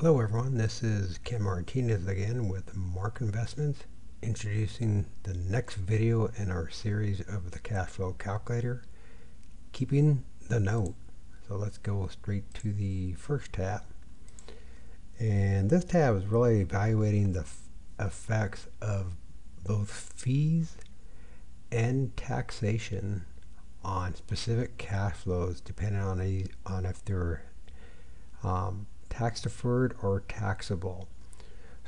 Hello everyone, this is Ken Martinez again with Mark Investments, introducing the next video in our series of the cash flow calculator, keeping the note. So let's go straight to the first tab. And this tab is really evaluating the effects of both fees and taxation on specific cash flows depending on if they're tax deferred or taxable.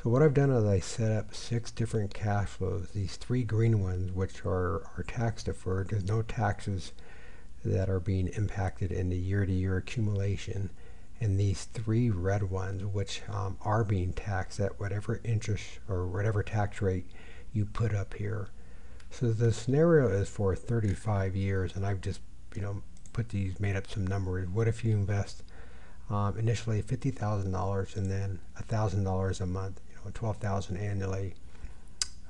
So what I've done is I set up 6 different cash flows. These 3 green ones, which are tax deferred, there's no taxes that are being impacted in the year-to-year accumulation, and these 3 red ones, which are being taxed at whatever interest or whatever tax rate you put up here. So the scenario is for 35 years, and I've just made up some numbers. What if you invest initially $50,000 and then $1,000 a month, $12,000 annually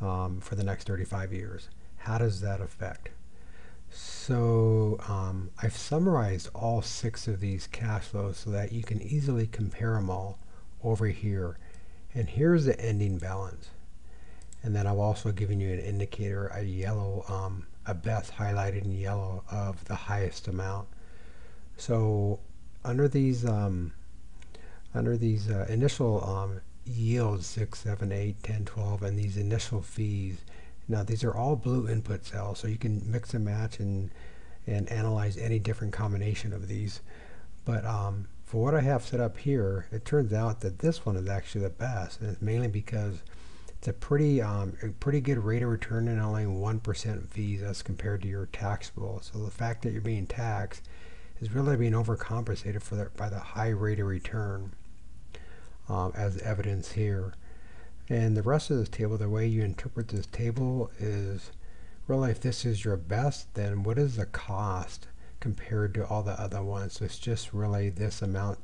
for the next 35 years? How does that affect? So I've summarized all 6 of these cash flows so that you can easily compare them all over here. And here's the ending balance. And then I've also given you an indicator, a yellow, a best highlighted in yellow of the highest amount. So under these initial yields 6, 7, 8, 10, 12, and these initial fees, now these are all blue input cells, so you can mix and match and analyze any different combination of these. But for what I have set up here, it turns out that this one is actually the best, and it's mainly because it's a pretty good rate of return and only 1% fees as compared to your taxable. So the fact that you're being taxed is really being overcompensated by the high rate of return, as evidence here. And the rest of this table, the way you interpret this table is really, if this is your best, then what is the cost compared to all the other ones? So it's just really this amount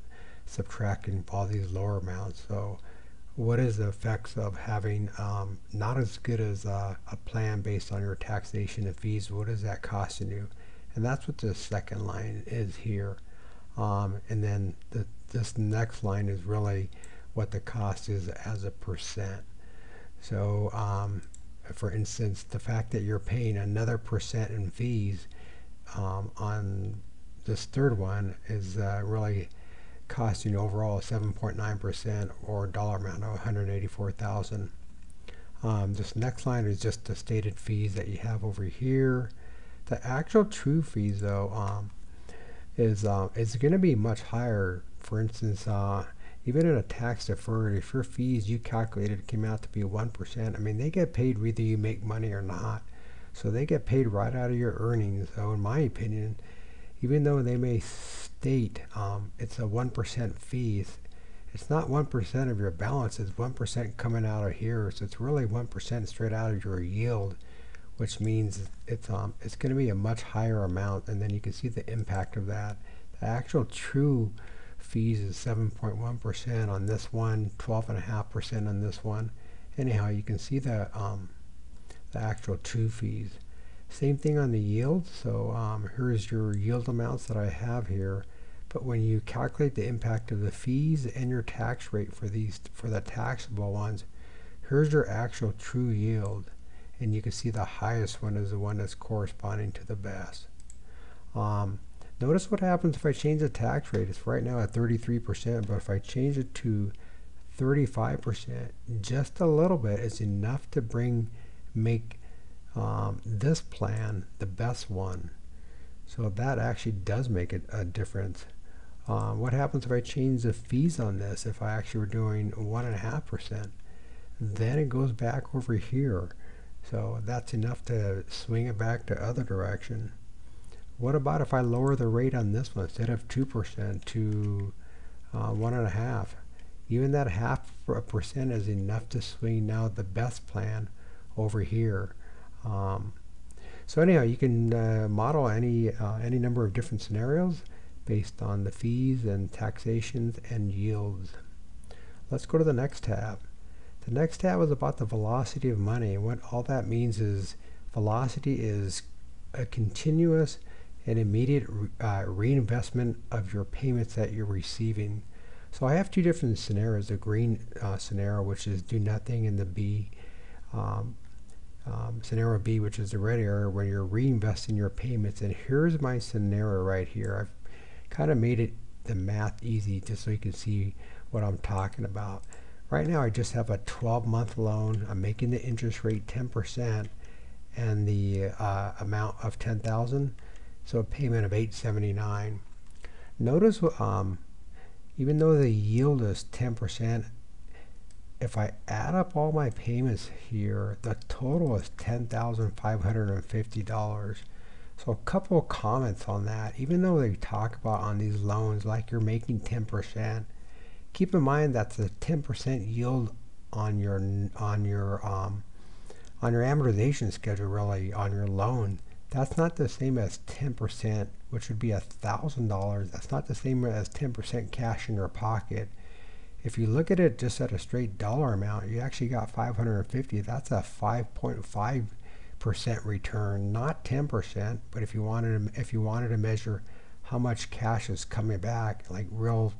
subtracting all these lower amounts. So what is the effects of having not as good as a plan based on your taxation and fees? What is that costing you? And that's what the second line is here. And then this next line is really what the cost is as a percent. So for instance, the fact that you're paying another percent in fees on this third one is really costing overall 7.9% or dollar amount of $184,000. This next line is just the stated fees that you have over here. The actual true fees, though, is going to be much higher. For instance, even in a tax deferred, if your fees you calculated came out to be 1%, I mean, they get paid whether you make money or not. So they get paid right out of your earnings. So in my opinion, even though they may state it's a 1% fee, it's not 1% of your balance. It's 1% coming out of here. So it's really 1% straight out of your yield, which means it's going to be a much higher amount, and then you can see the impact of that. The actual true fees is 7.1% on this one, 12.5% on this one. Anyhow, you can see the actual true fees. Same thing on the yield. So here's your yield amounts that I have here. But when you calculate the impact of the fees and your tax rate for the taxable ones, here's your actual true yield. And you can see the highest one is the one that's corresponding to the best. Notice what happens if I change the tax rate. It's right now at 33%, but if I change it to 35%, just a little bit, it's enough to make this plan the best one. So that actually does make a difference. What happens if I change the fees on this? If I actually were doing 1.5%, then it goes back over here. So that's enough to swing it back the other direction. What about if I lower the rate on this one instead of 2% to 1.5%? Even that 0.5% is enough to swing now the best plan over here. So anyhow, you can model any number of different scenarios based on the fees and taxations and yields. Let's go to the next tab. The next tab is about the velocity of money, and what all that means is velocity is a continuous and immediate reinvestment of your payments that you're receiving. So I have two different scenarios. The green scenario, which is do nothing, and the B um, scenario B, which is the red area, where you're reinvesting your payments. And here's my scenario right here. I've kind of made it the math easy just so you can see what I'm talking about. Right now I just have a 12-month loan. I'm making the interest rate 10% and the amount of 10,000, so a payment of 879. Notice even though the yield is 10%, if I add up all my payments here, the total is $10,550. So a couple of comments on that. Even though they talk about on these loans like you're making 10%, keep in mind that's a 10% yield on your amortization schedule, really, on your loan. That's not the same as 10%, which would be $1,000. That's not the same as 10% cash in your pocket. If you look at it just at a straight dollar amount, you actually got 550. That's a 5.5% return, not 10%. But if you wanted to measure how much cash is coming back, like real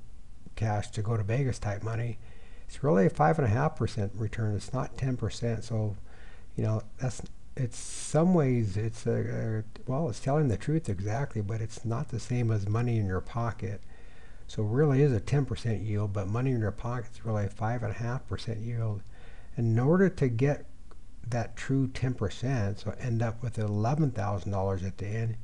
cash to go to Vegas type money, it's really a 5.5% return. It's not 10%. So, it's some ways it's well, it's telling the truth exactly, but it's not the same as money in your pocket. So it really is a 10% yield, but money in your pocket is really a 5.5% yield. And in order to get that true 10%, so end up with $11,000 at the end,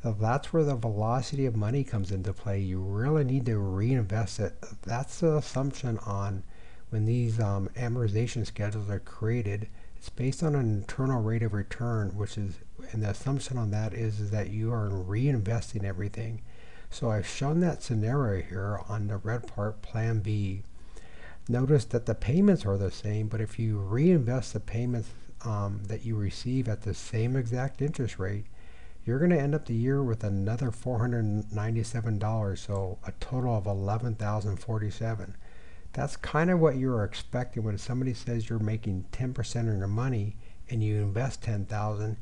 that's where the velocity of money comes into play. You really need to reinvest it. That's the assumption on when these amortization schedules are created. It's based on an internal rate of return, and the assumption on that is that you are reinvesting everything. So I've shown that scenario here on the red part, Plan B. Notice that the payments are the same, but if you reinvest the payments that you receive at the same exact interest rate, you're going to end up the year with another $497, so a total of $11,047. That's kind of what you're expecting when somebody says you're making 10% on your money and you invest 10,000.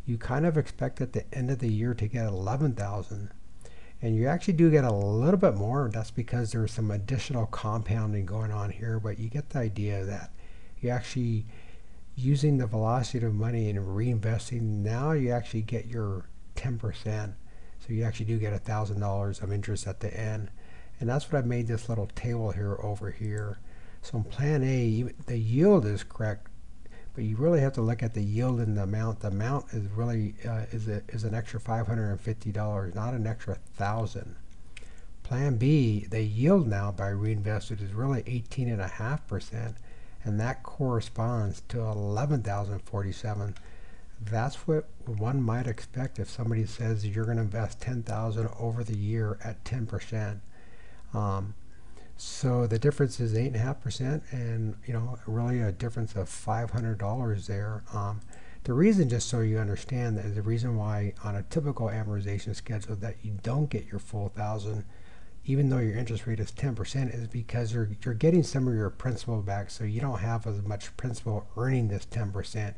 You kind of expect at the end of the year to get 11,000. And you actually do get a little bit more. That's because there's some additional compounding going on here, but you get the idea that you actually using the velocity of money and reinvesting. Now you actually get your 10%. So you actually do get $1,000 of interest at the end. And that's what I made this little table here over here. So in Plan A, the yield is correct, but you really have to look at the yield and the amount. The amount is really is an extra $550, not an extra $1,000. Plan B, the yield now by reinvested is really 18.5%, and that corresponds to $11,047. That's what one might expect if somebody says you're going to invest $10,000 over the year at 10%. So the difference is 8.5%, and really a difference of $500 there. The reason, just so you understand, that is the reason why on a typical amortization schedule that you don't get your full 1,000, even though your interest rate is 10%, is because you're getting some of your principal back, so you don't have as much principal earning this 10%.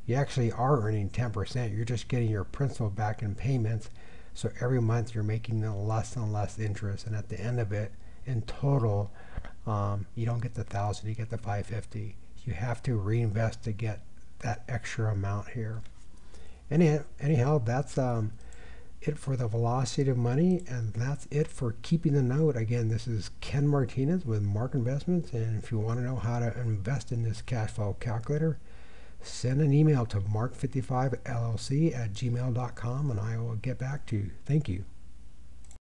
You actually are earning 10%. You're just getting your principal back in payments. So every month you're making less and less interest, and at the end of it, in total, you don't get the 1,000, you get the 550. You have to reinvest to get that extra amount here. Anyhow, that's it for the velocity of money, and that's it for keeping the note. Again, this is Ken Martinez with Mark Investments, and if you want to know how to invest in this cash flow calculator, send an email to mark55llc@gmail.com, and I will get back to you. Thank you.